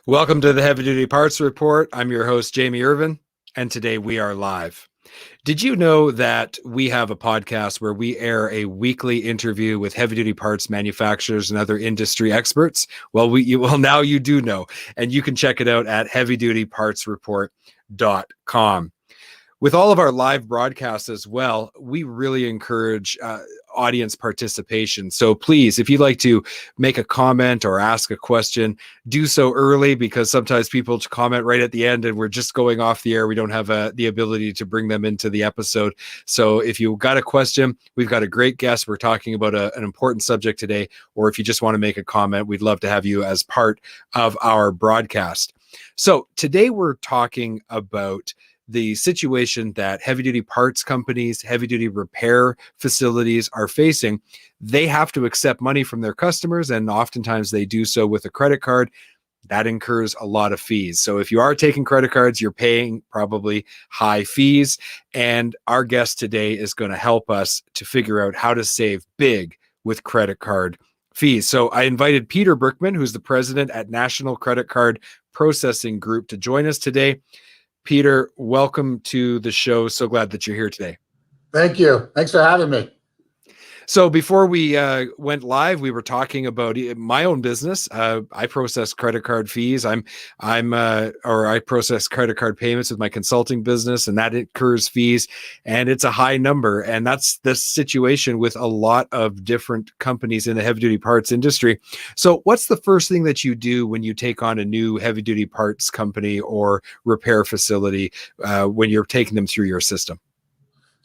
Welcome to the Heavy Duty Parts Report. I'm your host, Jamie Irvin, and today we are live. Did you know that we have a podcast where we air a weekly interview with heavy duty parts manufacturers and other industry experts? Well, now you do know, and you can check it out at heavydutypartsreport.com. With all of our live broadcasts as well, we really encourage audience participation. So please, if you'd like to make a comment or ask a question, do so early, because sometimes people comment right at the end and we're just going off the air. We don't have the ability to bring them into the episode. So if you got a question, we've got a great guest. We're talking about an important subject today, or if you just want to make a comment, we'd love to have you as part of our broadcast. So today we're talking about the situation that heavy-duty parts companies, heavy-duty repair facilities are facing. They have to accept money from their customers, and oftentimes they do so with a credit card. That incurs a lot of fees. So if you are taking credit cards, you're paying probably high fees. And our guest today is going to help us to figure out how to save big with credit card fees. So I invited Peter Brickman, who's the president at National Credit Card Processing Group, to join us today. Peter, welcome to the show. So glad that you're here today. Thank you. Thanks for having me. So before we went live, we were talking about my own business. I process credit card fees. I process credit card payments with my consulting business, and that incurs fees, and it's a high number. And that's the situation with a lot of different companies in the heavy duty parts industry. So what's the first thing that you do when you take on a new heavy duty parts company or repair facility when you're taking them through your system?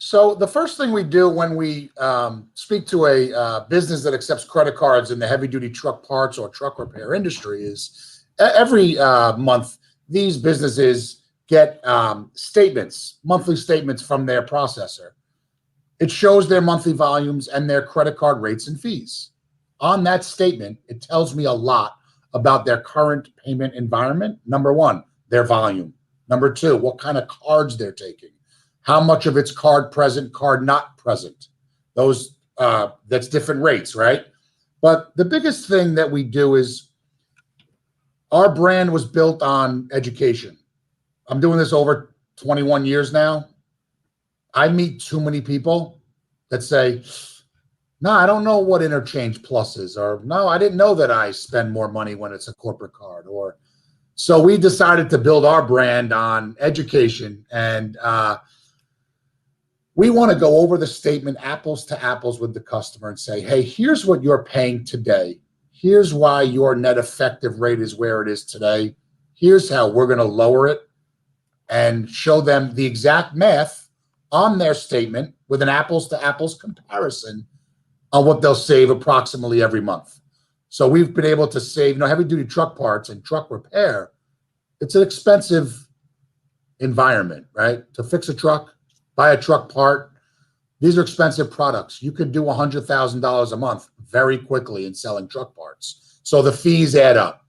So the first thing we do when we speak to a business that accepts credit cards in the heavy-duty truck parts or truck repair industry is every month these businesses get monthly statements from their processor. It shows their monthly volumes and their credit card rates and fees. On that statement, it tells me a lot about their current payment environment. Number one, their volume. Number two, what kind of cards they're taking. How much of it's card present, card not present. Those that's different rates, right? But the biggest thing that we do is our brand was built on education. I'm doing this over 21 years now. I meet too many people that say, no, I don't know what Interchange Plus is, or no, I didn't know that I spend more money when it's a corporate card. Or so we decided to build our brand on education, and we want to go over the statement apples to apples with the customer and say, hey, here's what you're paying today. Here's why your net effective rate is where it is today. Here's how we're going to lower it, and show them the exact math on their statement with an apples to apples comparison on what they'll save approximately every month. So we've been able to save, heavy duty truck parts and truck repair. It's an expensive environment, right? To fix a truck, buy a truck part. These are expensive products. You could do $100,000 a month very quickly in selling truck parts. So the fees add up.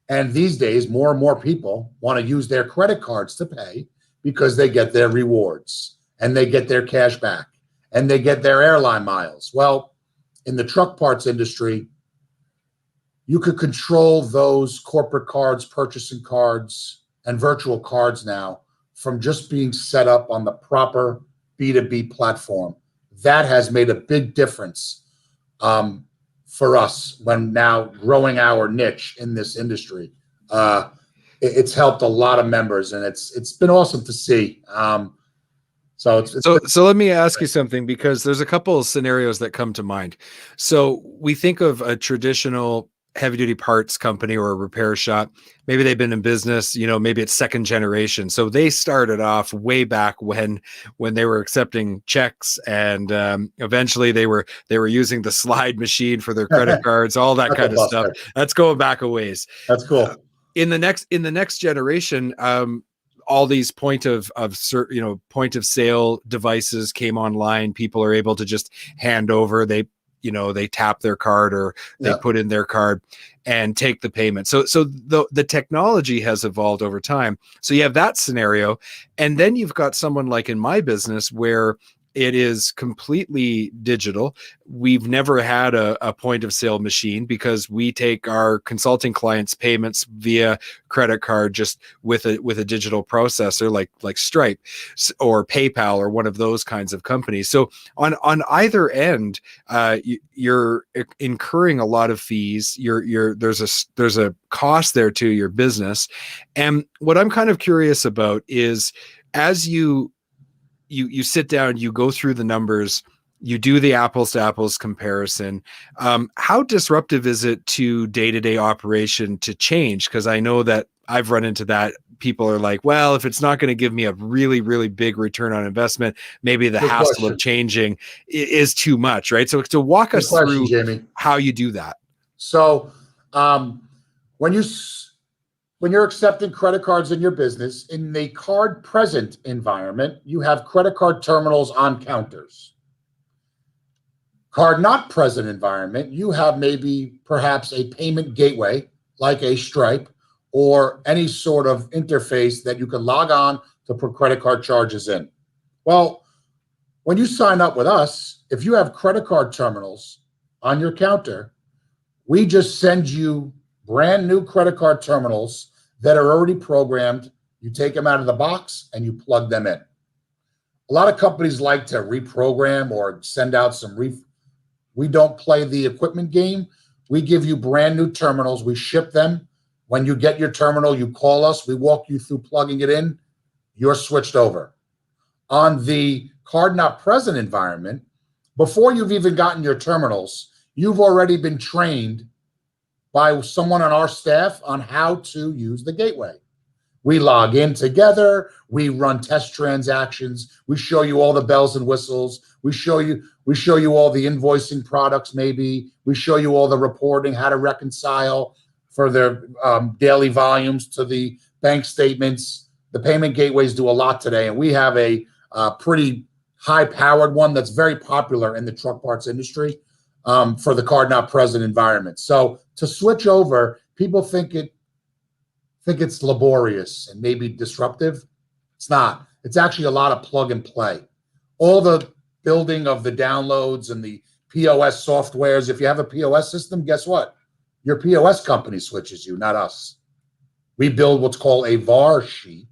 And these days, more and more people want to use their credit cards to pay because they get their rewards and they get their cash back and they get their airline miles. Well, in the truck parts industry, you could control those corporate cards, purchasing cards, and virtual cards now from just being set up on the proper B2B platform. That has made a big difference for us when now growing our niche in this industry. It's helped a lot of members, and it's been awesome to see. So let me ask you something, because there's a couple of scenarios that come to mind. So we think of a traditional heavy duty parts company or a repair shop. Maybe they've been in business, maybe it's second generation. So they started off way back when they were accepting checks, and eventually they were using the slide machine for their credit cards, all that kind of stuff. That's going back a ways. That's cool. In the next generation, all these point of sale devices came online. People are able to just hand over. They tap their card, or they put in their card and take the payment. So the technology has evolved over time. So you have that scenario. And then you've got someone like in my business where It is completely digital. We've never had a point of sale machine because we take our consulting clients' payments via credit card, just with a digital processor like Stripe or PayPal or one of those kinds of companies. So on either end, you're incurring a lot of fees. There's a cost there to your business, and what I'm kind of curious about is as you sit down, you go through the numbers, you do the apples to apples comparison. How disruptive is it to day-to-day operation to change? Because I know that I've run into that. People are like, well, if it's not going to give me a really, really big return on investment, maybe the Good hassle of question. changing is too much, right? So to walk Good us question, through Jamie. how you do that. So when you when you're accepting credit cards in your business, in the card present environment, you have credit card terminals on counters. Card not present environment, you have maybe perhaps a payment gateway like a Stripe or any sort of interface that you can log on to put credit card charges in. Well, when you sign up with us, if you have credit card terminals on your counter, we just send you brand new credit card terminals that are already programmed. You take them out of the box and you plug them in. A lot of companies like to reprogram or send out some we don't play the equipment game. We give you brand new terminals. We ship them. When you get your terminal, you call us. We walk you through plugging it in. You're switched over. On the card not present environment, before you've even gotten your terminals, you've already been trained by someone on our staff on how to use the gateway. We log in together. We run test transactions. We show you all the bells and whistles. We show you all the invoicing products. Maybe we show you all the reporting, how to reconcile for their daily volumes to the bank statements. The payment gateways do a lot today, and we have a pretty high-powered one that's very popular in the truck parts industry for the card not present environment. So to switch over, people think it's laborious and maybe disruptive. It's not. It's actually a lot of plug and play. All the building of the downloads and the POS softwares. If you have a POS system, guess what? Your POS company switches you, not us. We build what's called a VAR sheet.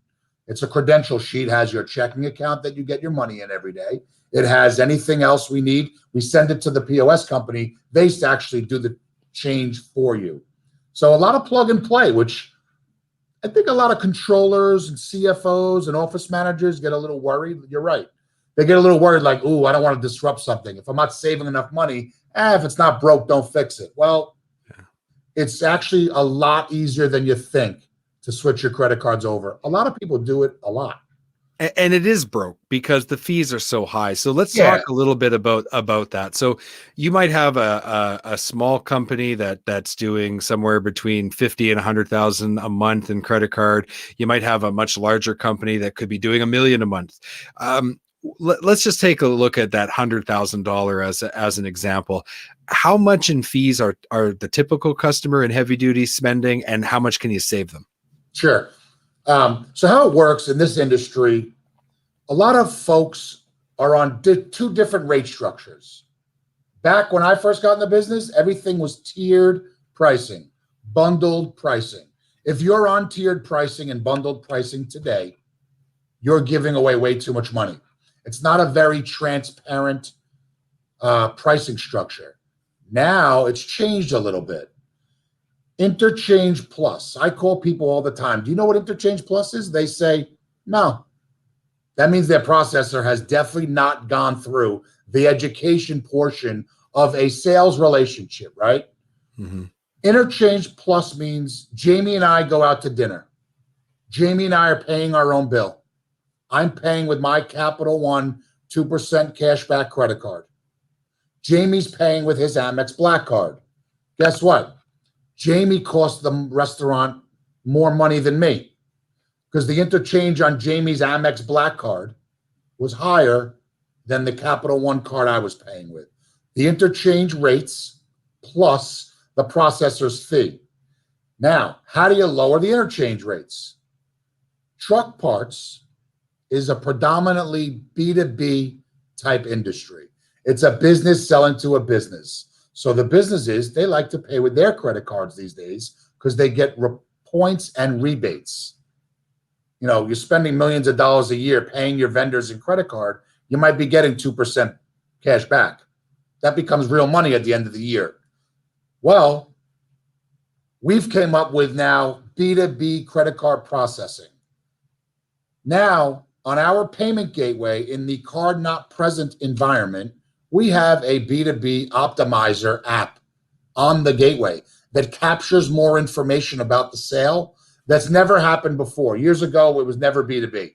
It's a credential sheet, has your checking account that you get your money in every day. It has anything else we need. We send it to the POS company. They actually do the change for you. So a lot of plug and play, which I think a lot of controllers and CFOs and office managers get a little worried. You're right. They get a little worried like, ooh, I don't want to disrupt something. If I'm not saving enough money, if it's not broke, don't fix it. Well, it's actually a lot easier than you think to switch your credit cards over. A lot of people do it a lot. And it is broke because the fees are so high. So let's Yeah. talk a little bit about that. So you might have a small company that's doing somewhere between 50 and 100,000 a month in credit card. You might have a much larger company that could be doing $1 million a month. Let's just take a look at that $100,000 as an example. How much in fees are the typical customer in heavy duty spending, and how much can you save them? Sure. So how it works in this industry, a lot of folks are on two different rate structures. Back when I first got in the business, everything was tiered pricing, bundled pricing. If you're on tiered pricing and bundled pricing today, you're giving away way too much money. It's not a very transparent pricing structure. Now it's changed a little bit. Interchange Plus. I call people all the time. Do you know what Interchange Plus is? They say, no. That means their processor has definitely not gone through the education portion of a sales relationship, right? Mm-hmm. Interchange Plus means Jamie and I go out to dinner. Jamie and I are paying our own bill. I'm paying with my Capital One 2% cashback credit card. Jamie's paying with his Amex Black Card. Guess what? Jamie cost the restaurant more money than me because the interchange on Jamie's Amex Black Card was higher than the Capital One card I was paying with. The interchange rates plus the processor's fee. Now, how do you lower the interchange rates? Truck parts is a predominantly B2B type industry. It's a business selling to a business. So the businesses, they like to pay with their credit cards these days because they get points and rebates. You're spending millions of dollars a year paying your vendors in credit card. You might be getting 2% cash back. That becomes real money at the end of the year. Well, we've came up with now B2B credit card processing. Now, on our payment gateway in the card not present environment, we have a B2B optimizer app on the gateway that captures more information about the sale that's never happened before. Years ago, it was never B2B.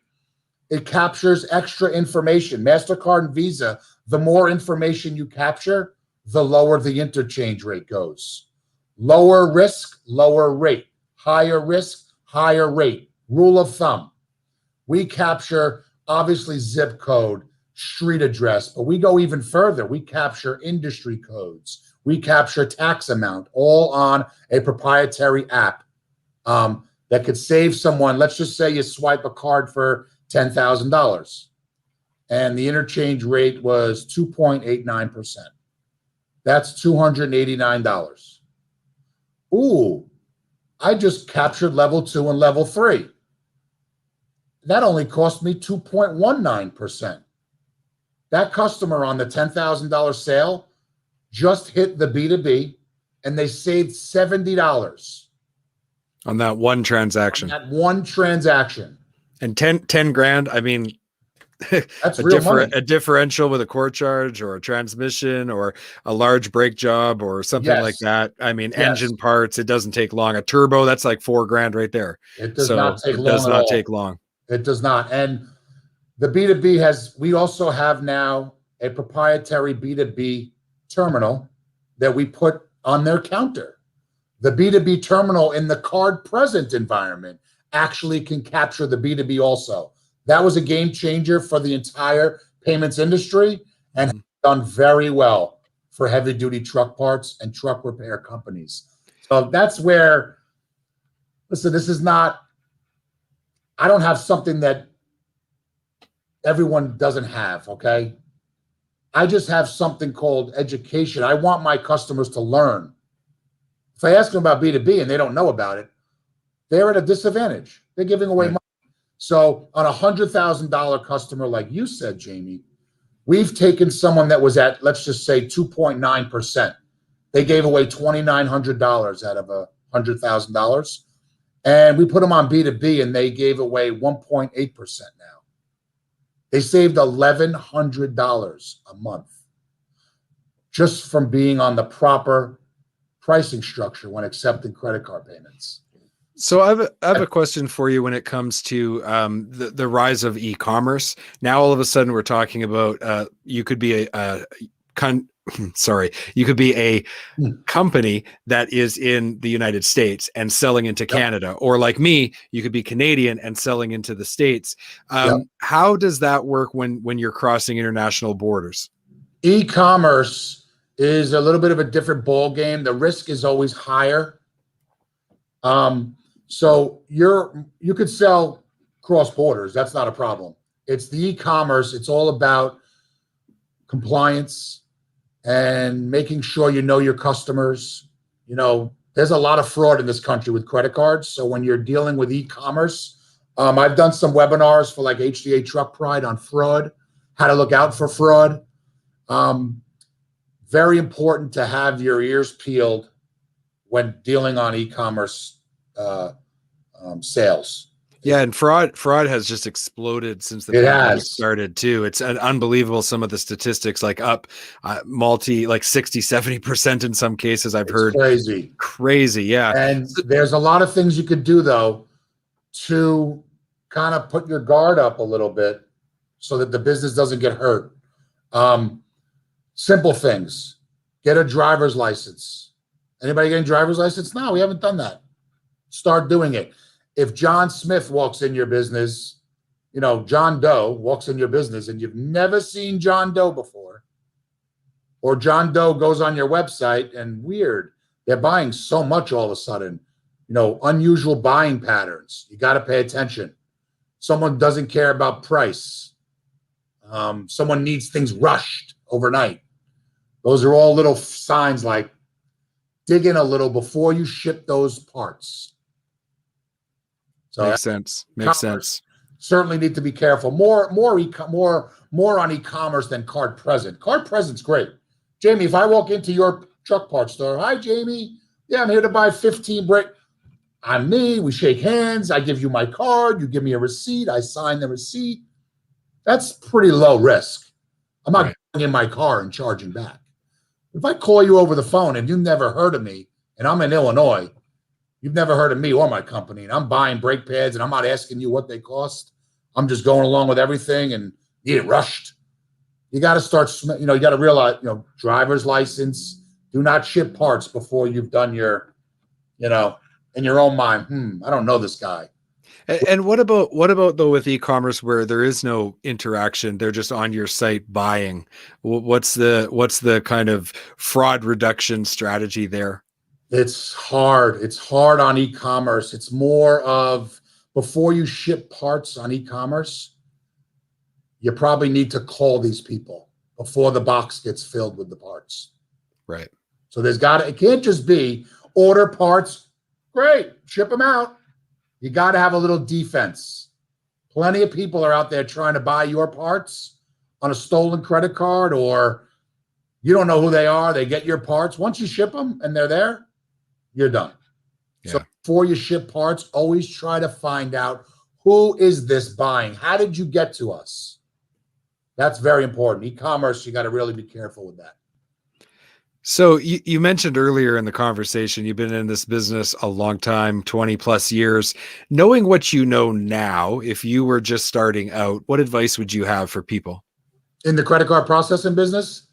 It captures extra information. MasterCard and Visa, the more information you capture, the lower the interchange rate goes. Lower risk, lower rate. Higher risk, higher rate. Rule of thumb. We capture, obviously, zip code, street address, but we go even further. We capture industry codes. We capture tax amount, all on a proprietary app that could save someone. Let's just say you swipe a card for $10,000 and the interchange rate was 2.89%. That's $289. Ooh, I just captured level 2 and level 3. That only cost me 2.19%. That customer on the $10,000 sale just hit the B2B and they saved $70 on that one transaction. On that one transaction. And 10 grand, I mean, that's real money. A differential with a core charge or a transmission or a large brake job or something like that. I mean, engine parts, it doesn't take long. A turbo, that's like $4 grand right there. It does not take long. It does not take long. It does not. And the B2B we also have now a proprietary B2B terminal that we put on their counter. The B2B terminal in the card present environment actually can capture the B2B also. That was a game changer for the entire payments industry and done very well for heavy duty truck parts and truck repair companies. So that's where, listen, I don't have something that everyone doesn't have, okay? I just have something called education. I want my customers to learn. If I ask them about B2B and they don't know about it, they're at a disadvantage. They're giving away money. So on a $100,000 customer, like you said, Jamie, we've taken someone that was at, let's just say 2.9%. They gave away $2,900 out of $100,000. And we put them on B2B and they gave away 1.8% now. They saved $1,100 a month just from being on the proper pricing structure when accepting credit card payments. So I have a question for you when it comes to the rise of e-commerce. Now all of a sudden we're talking about you could be a company that is in the United States and selling into Canada, or like me, you could be Canadian and selling into the States. How does that work when you're crossing international borders? E-commerce is a little bit of a different ball game. The risk is always higher. So you could sell cross borders. That's not a problem. It's the e-commerce. It's all about compliance and making sure you know your customers. There's a lot of fraud in this country with credit cards. So when you're dealing with e-commerce, I've done some webinars for like HDA Truck Pride on fraud, how to look out for fraud. Very important to have your ears peeled when dealing on e-commerce sales. Yeah, and fraud has just exploded since the pandemic started too. It's unbelievable, some of the statistics, like up like 60-70% in some cases. I've heard crazy, yeah. And there's a lot of things you could do though to kind of put your guard up a little bit so that the business doesn't get hurt. Simple things: get a driver's license. Anybody getting driver's license? No, we haven't done that. Start doing it. If John Smith walks in your business, John Doe walks in your business and you've never seen John Doe before, or John Doe goes on your website and they're buying so much all of a sudden, unusual buying patterns. You got to pay attention. Someone doesn't care about price. Someone needs things rushed overnight. Those are all little signs like dig in a little before you ship those parts. So Makes sense. Makes sense. Certainly need to be careful. More on e-commerce than card present. Card present's great. Jamie, if I walk into your truck parts store, hi Jamie, yeah, I'm here to buy 15 brake. I'm me. We shake hands. I give you my card. You give me a receipt. I sign the receipt. That's pretty low risk. I'm not getting in my car and charging back. If I call you over the phone and you've never heard of me, and I'm in Illinois, you've never heard of me or my company, and I'm buying brake pads and I'm not asking you what they cost. I'm just going along with everything and you get rushed. You got to start, you got to realize, driver's license, do not ship parts before you've done your, in your own mind, I don't know this guy. And what about though with e-commerce where there is no interaction, they're just on your site buying? What's the kind of fraud reduction strategy there? It's hard. It's hard on e-commerce. It's more of before you ship parts on e-commerce, you probably need to call these people before the box gets filled with the parts. Right. So it can't just be order parts, great, ship them out. You got to have a little defense. Plenty of people are out there trying to buy your parts on a stolen credit card, or you don't know who they are. They get your parts. Once you ship them and they're there, you're done. Yeah. So before you ship parts, always try to find out who is this buying? How did you get to us? That's very important. E-commerce, you got to really be careful with that. So you mentioned earlier in the conversation, you've been in this business a long time, 20 plus years. Knowing what you know now, if you were just starting out, what advice would you have for people? In the credit card processing business?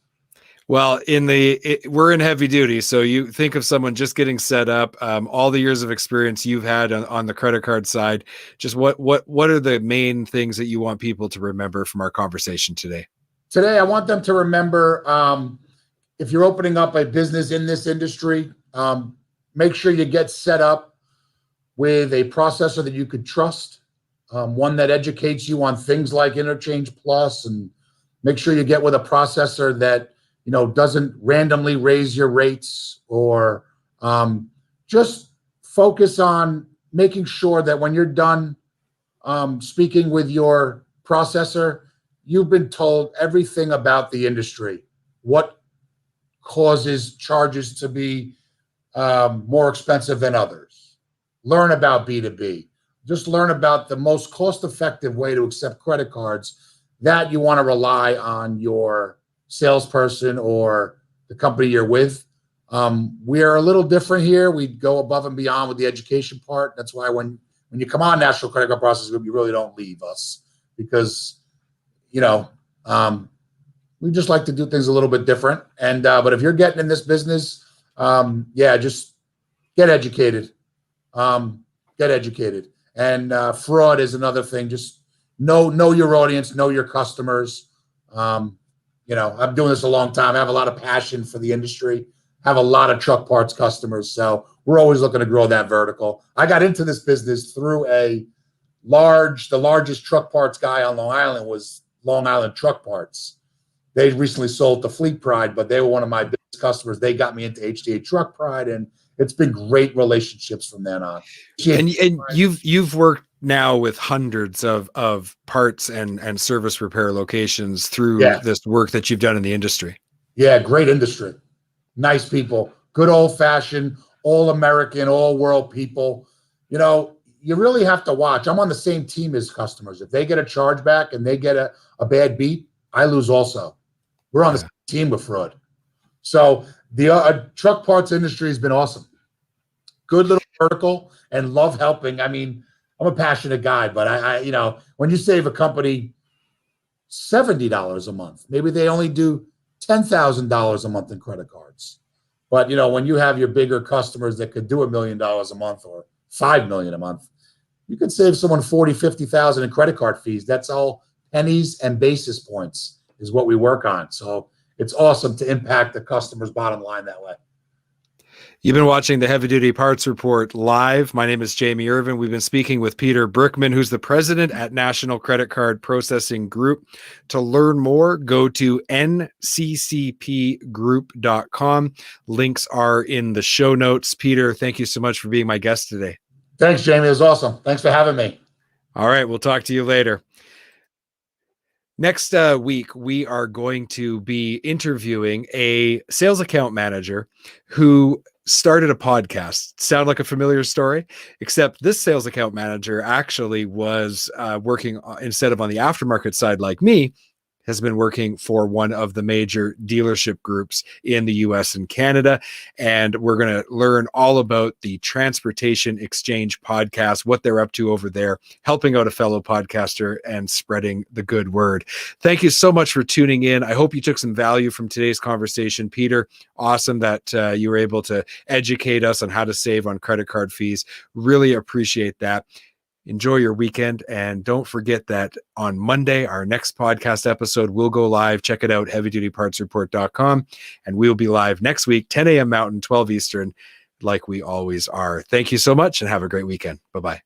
Well, we're in heavy duty. So you think of someone just getting set up, all the years of experience you've had on the credit card side. Just what are the main things that you want people to remember from our conversation today? Today, I want them to remember, if you're opening up a business in this industry, make sure you get set up with a processor that you could trust, one that educates you on things like Interchange Plus, and make sure you get with a processor that doesn't randomly raise your rates, or just focus on making sure that when you're done speaking with your processor, you've been told everything about the industry, what causes charges to be more expensive than others. Learn about B2B. Just learn about the most cost-effective way to accept credit cards that you want to rely on your salesperson or the company you're with. We are a little different here. We go above and beyond with the education part. That's why when you come on National Credit Card Processing Group, you really don't leave us, because we just like to do things a little bit different. And but if you're getting in this business, just get educated. Get educated. And fraud is another thing. Just know your audience, know your customers. I'm doing this a long time. I have a lot of passion for the industry. Have a lot of truck parts customers, so we're always looking to grow that vertical. I got into this business through the largest truck parts guy on Long Island was Long Island Truck Parts. They recently sold to Fleet Pride, but they were one of my biggest customers. They got me into HDA Truck Pride, and it's been great relationships from then on. And you've worked now with hundreds of parts and service repair locations through this work that you've done in the industry. Yeah, great industry. Nice people. Good old-fashioned, all-American, all-world people. You really have to watch. I'm on the same team as customers. If they get a chargeback and they get a bad beat, I lose also. We're on the same team with fraud. So the truck parts industry has been awesome. Good little vertical, and love helping. I mean, I'm a passionate guy, but I when you save a company $70 a month, maybe they only do $10,000 a month in credit cards. But when you have your bigger customers that could do $1 million a month or $5 million a month, you could save someone 40, 50,000 in credit card fees. That's all pennies and basis points is what we work on. So it's awesome to impact the customer's bottom line that way. You've been watching the Heavy Duty Parts Report live. My name is Jamie Irvin. We've been speaking with Peter Brickman, who's the president at National Credit Card Processing Group. To learn more, go to nccpgroup.com. Links are in the show notes. Peter, thank you so much for being my guest today. Thanks, Jamie. It was awesome. Thanks for having me. All right, we'll talk to you later. Next week, we are going to be interviewing a sales account manager who started a podcast. Sound like a familiar story? Except this sales account manager actually was working, instead of on the aftermarket side like me, has been working for one of the major dealership groups in the US and Canada. And we're going to learn all about the Transportation Exchange podcast, what they're up to over there, helping out a fellow podcaster and spreading the good word. Thank you so much for tuning in. I hope you took some value from today's conversation. Peter, awesome that you were able to educate us on how to save on credit card fees. Really appreciate that. Enjoy your weekend, and don't forget that on Monday, our next podcast episode will go live. Check it out, heavydutypartsreport.com, and we'll be live next week, 10 a.m. Mountain, 12 Eastern, like we always are. Thank you so much, and have a great weekend. Bye-bye.